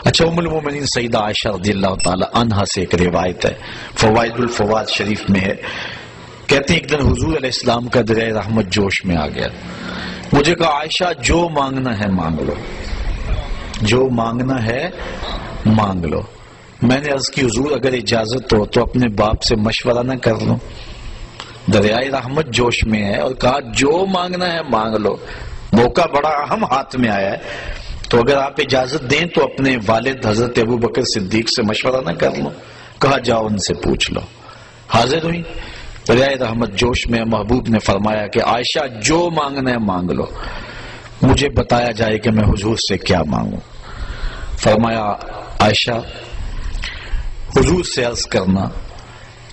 اچھا، ام المومنین سیدہ عائشہ رضی اللہ تعالی عنہا سے ایک روایت ہے، فوائد الفوائد شریف میں ہے، کہتے ہیں ایک دن حضور علیہ السلام کا دریائے رحمت جوش میں آ گیا، مجھے کہا عائشہ جو مانگنا ہے مانگ لو، جو مانگنا ہے مانگ لو۔ میں نے عرض کی حضور اگر اجازت ہو تو اپنے باپ سے مشورہ نہ کر لوں، دریائے رحمت جوش میں ہے، اور کہا جو مانگنا ہے مانگ لو، موقع بڑا اہم ہاتھ میں آیا ہے، تو اگر آپ اجازت دیں تو اپنے والد حضرت ابو بکر صدیق سے مشورہ نہ کر لوں؟ کہا جاؤ ان سے پوچھ لو۔ حاضر ہوئی دریائے رحمت جوش میں، محبوب نے فرمایا کہ عائشہ جو مانگنا ہے مانگ لو، مجھے بتایا جائے کہ میں حضور سے کیا مانگوں۔ فرمایا عائشہ حضور سے عرض کرنا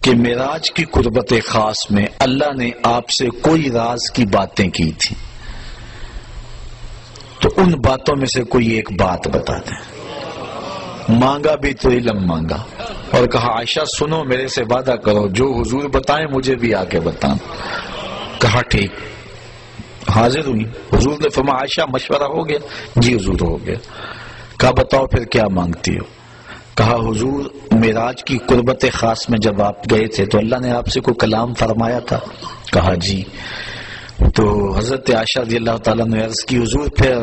کہ معراج کی قربت خاص میں اللہ نے آپ سے کوئی راز کی باتیں کی تھی، تو ان باتوں میں سے کوئی ایک بات بتا دیں۔ مانگا بھی تو علم مانگا، اور کہا عائشہ سنو میرے سے وعدہ کرو جو حضور بتائیں مجھے بھی آ کے بتانا۔ کہا ٹھیک۔ حاضر ہوئی، حضور نے فرمایا عائشہ مشورہ ہو گیا؟ جی حضور ہو گیا۔ کہا بتاؤ پھر کیا مانگتی ہو؟ کہا حضور معراج کی قربت خاص میں جب آپ گئے تھے تو اللہ نے آپ سے کوئی کلام فرمایا تھا؟ کہا جی۔ تو حضرت عائشہ رضی اللہ تعالیٰ نے عرض کی حضور پھر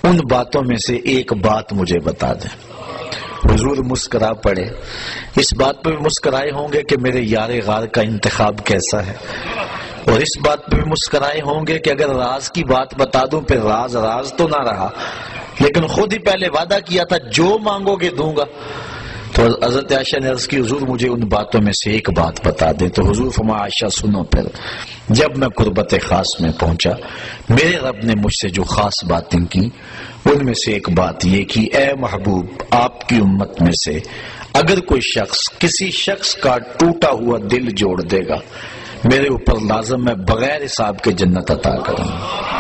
ان باتوں میں سے ایک بات مجھے بتا دیں۔ حضور مسکرا پڑے، اس بات پہ بھی مسکرائے ہوں گے کہ میرے یار غار کا انتخاب کیسا ہے، اور اس بات پہ بھی مسکرائے ہوں گے کہ اگر راز کی بات بتا دوں پھر راز راز تو نہ رہا، لیکن خود ہی پہلے وعدہ کیا تھا جو مانگو گے دوں گا۔ تو حضرت عائشہ نے عرض کی حضور مجھے ان باتوں میں سے ایک بات بتا دیں۔ تو حضور فرمایا عائشہ سنو پھر، جب میں قربت خاص میں پہنچا میرے رب نے مجھ سے جو خاص باتیں کی ان میں سے ایک بات یہ کہ اے محبوب آپ کی امت میں سے اگر کوئی شخص کسی شخص کا ٹوٹا ہوا دل جوڑ دے گا میرے اوپر لازم میں بغیر حساب کے جنت عطا کروں گا۔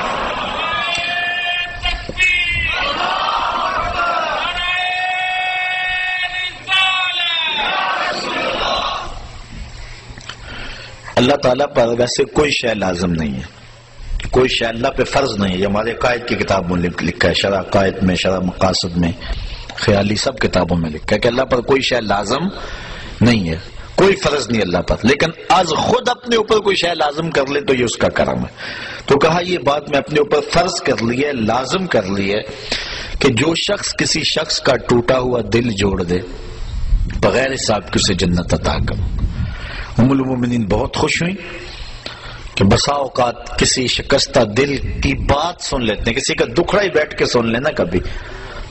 اللہ تعالیٰ پر ویسے کوئی شے لازم نہیں ہے، کوئی شے اللہ پہ فرض نہیں ہے، یہ ہمارے قائد کی کتاب میں لکھا ہے، شرح قائد میں، شرح مقاصد میں، خیالی سب کتابوں میں لکھا ہے کہ اللہ پر کوئی شے لازم نہیں ہے، کوئی فرض نہیں اللہ پر، لیکن از خود اپنے اوپر کوئی شے لازم کر لے تو یہ اس کا کرم ہے۔ تو کہا یہ بات میں اپنے اوپر فرض کر لی ہے، لازم کر لی ہے کہ جو شخص کسی شخص کا ٹوٹا ہوا دل جوڑ دے بغیر حساب کے اسے جنت عطا کروں۔ ام المومنین بہت خوش ہوئی کہ بسا اوقات کسی شکستہ دل کی بات سن لیتے ہیں، کسی کا دکھڑا ہی بیٹھ کے سن لینا کبھی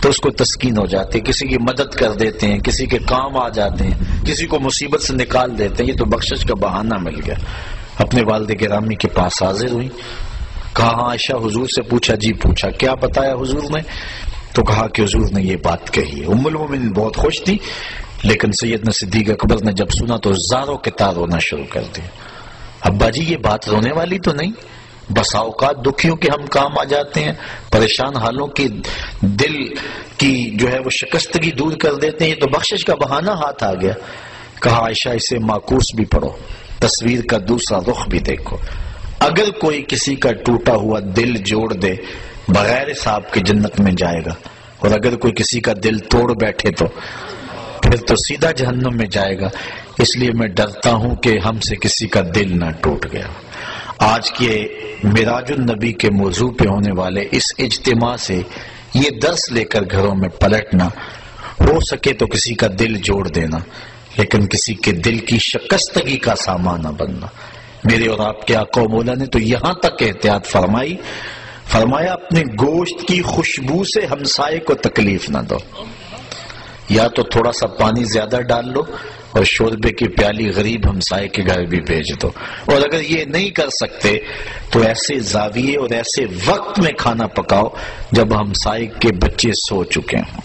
تو اس کو تسکین ہو جاتی ہے، کسی کی مدد کر دیتے ہیں، کسی کے کام آ جاتے ہیں، کسی کو مصیبت سے نکال دیتے ہیں، یہ تو بخشش کا بہانہ مل گیا۔ اپنے والد گرامی کے پاس حاضر ہوئی، کہا ہاں عائشہ حضور سے پوچھا؟ جی پوچھا۔ کیا بتایا حضور نے؟ تو کہا کہ حضور نے یہ بات کہی ہے۔ ام المومنین بہت خوش تھی، لیکن سیدنا صدیق اکبر نے جب سنا تو زاروں کے تار رونا شروع کر دیا۔ ابا جی یہ بات رونے والی تو نہیں، بسا اوقات دکھیوں کے ہم کام آ جاتے ہیں، پریشان حالوں کی دل کی جو ہے وہ شکستگی دور کر دیتے ہیں، یہ تو بخشش کا بہانہ ہاتھ آ گیا۔ کہا عائشہ اسے معکوس بھی پڑھو، تصویر کا دوسرا رخ بھی دیکھو، اگر کوئی کسی کا ٹوٹا ہوا دل جوڑ دے بغیر حساب کے جنت میں جائے گا، اور اگر کوئی کسی کا دل توڑ بیٹھے تو پھر تو سیدھا جہنم میں جائے گا۔ اس لیے میں ڈرتا ہوں کہ ہم سے کسی کا دل نہ ٹوٹ گیا۔ آج کے معراج النبی کے موضوع پہ ہونے والے اس اجتماع سے یہ درس لے کر گھروں میں پلٹنا، ہو سکے تو کسی کا دل جوڑ دینا، لیکن کسی کے دل کی شکستگی کا سامان نہ بننا۔ میرے اور آپ کے آقا و مولا نے تو یہاں تک احتیاط فرمایا اپنے گوشت کی خوشبو سے ہمسائے کو تکلیف نہ دو، یا تو تھوڑا سا پانی زیادہ ڈال لو اور شوربے کی پیالی غریب ہمسائے کے گھر بھی بھیج دو، اور اگر یہ نہیں کر سکتے تو ایسے زاویے اور ایسے وقت میں کھانا پکاؤ جب ہمسائے کے بچے سو چکے ہوں،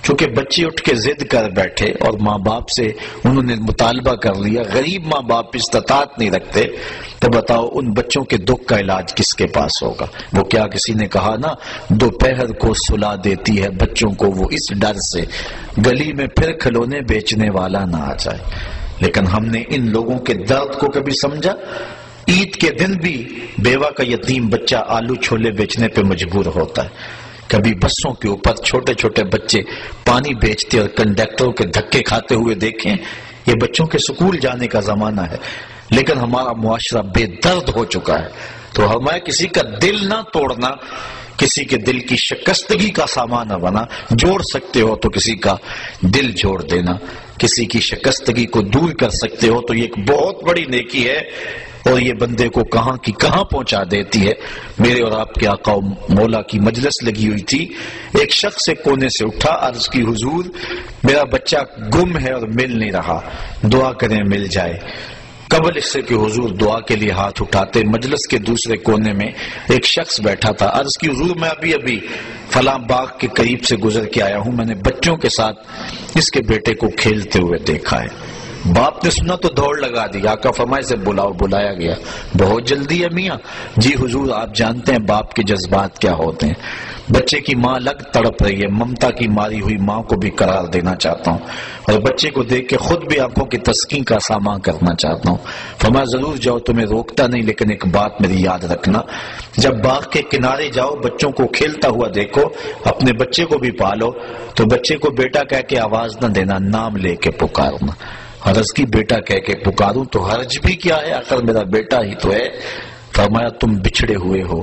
چونکہ بچے اٹھ کے ضد کر بیٹھے اور ماں باپ سے انہوں نے مطالبہ کر لیا، غریب ماں باپ استطاعت نہیں رکھتے، تو بتاؤ ان بچوں کے دکھ کا علاج کس کے پاس ہوگا؟ وہ کیا کسی نے کہا نا دوپہر کو سلا دیتی ہے بچوں کو وہ اس ڈر سے گلی میں پھر کھلونے بیچنے والا نہ آ جائے۔ لیکن ہم نے ان لوگوں کے درد کو کبھی سمجھا؟ عید کے دن بھی بیوہ کا یتیم بچہ آلو چھولے بیچنے پہ مجبور ہوتا ہے، کبھی بسوں کے اوپر چھوٹے چھوٹے بچے پانی بیچتے اور کنڈکٹروں کے دھکے کھاتے ہوئے دیکھیں. یہ بچوں کے سکول جانے کا زمانہ ہے، لیکن ہمارا معاشرہ بے درد ہو چکا ہے. تو ہمیں کسی کا دل نہ توڑنا، کسی کے دل کی شکستگی کا سامان نہ بنا. جوڑ سکتے ہو تو کسی کا دل جوڑ دینا، کسی کی شکستگی کو دور کر سکتے ہو تو یہ ایک بہت بڑی نیکی ہے، اور یہ بندے کو کہاں کی کہاں پہنچا دیتی ہے. میرے اور آپ کے آقا و مولا کی مجلس لگی ہوئی تھی. ایک شخص ایک کونے سے اٹھا، عرض کی حضور میرا بچہ گم ہے اور مل نہیں رہا، دعا کریں مل جائے. قبل اس سے کہ حضور دعا کے لیے ہاتھ اٹھاتے، مجلس کے دوسرے کونے میں ایک شخص بیٹھا تھا. عرض کی حضور میں ابھی فلاں باغ کے قریب سے گزر کے آیا ہوں، میں نے بچوں کے ساتھ اس کے بیٹے کو کھیلتے ہوئے دیکھا ہے. باپ نے سنا تو دوڑ لگا دی. آقا فرمائے سے بلایا گیا. بہت جلدی ہے میاں. جی حضور آپ جانتے ہیں باپ کے جذبات کیا ہوتے ہیں. بچے کی ماں لگ تڑپ رہی ہے، ممتا کی ماری ہوئی ماں کو بھی قرار دینا چاہتا ہوں، اور بچے کو دیکھ کے خود بھی آنکھوں کی تسکین کا سامان کرنا چاہتا ہوں. فرمایا ضرور جاؤ، تمہیں روکتا نہیں، لیکن ایک بات میری یاد رکھنا، جب باغ کے کنارے جاؤ بچوں کو کھیلتا ہوا دیکھو، اپنے بچے کو بھی پالو تو بچے کو بیٹا کہہ کے آواز نہ دینا، نام لے کے پکارنا. عرض کی بیٹا کہہ کے پکاروں تو حرج بھی کیا ہے، آخر میرا بیٹا ہی تو ہے. فرمایا تم بچھڑے ہوئے ہو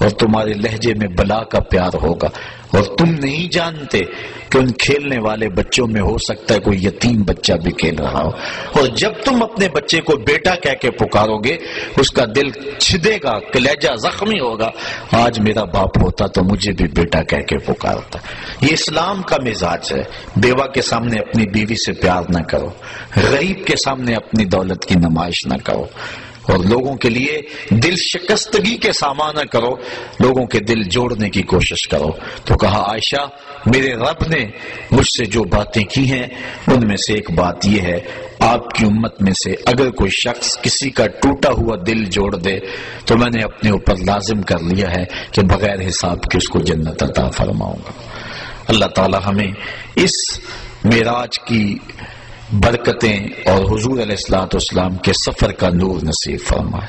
اور تمہارے لہجے میں بلا کا پیار ہوگا، اور تم نہیں جانتے کہ ان کھیلنے والے بچوں میں ہو سکتا ہے کوئی یتیم بچہ بھی کھیل رہا ہو. اور جب تم اپنے بچے کو بیٹا کہہ کے پکارو گے اس کا دل چھدے گا، کلیجہ زخمی ہوگا. آج میرا باپ ہوتا تو مجھے بھی بیٹا کہہ کے پکارتا. یہ اسلام کا مزاج ہے. بیوہ کے سامنے اپنی بیوی سے پیار نہ کرو، غریب کے سامنے اپنی دولت کی نمائش نہ کرو، اور لوگوں کے لیے دل شکستگی کے سامان نہ کرو، لوگوں کے دل جوڑنے کی کوشش کرو. تو کہا عائشہ میرے رب نے مجھ سے جو باتیں کی ہیں ان میں سے ایک بات یہ ہے، آپ کی امت میں سے اگر کوئی شخص کسی کا ٹوٹا ہوا دل جوڑ دے تو میں نے اپنے اوپر لازم کر لیا ہے کہ بغیر حساب کے اس کو جنت عطا فرماؤں گا. اللہ تعالی ہمیں اس معراج کی برکتیں اور حضور علیہ الصلوۃ والسلام کے سفر کا نور نصیب فرمائے.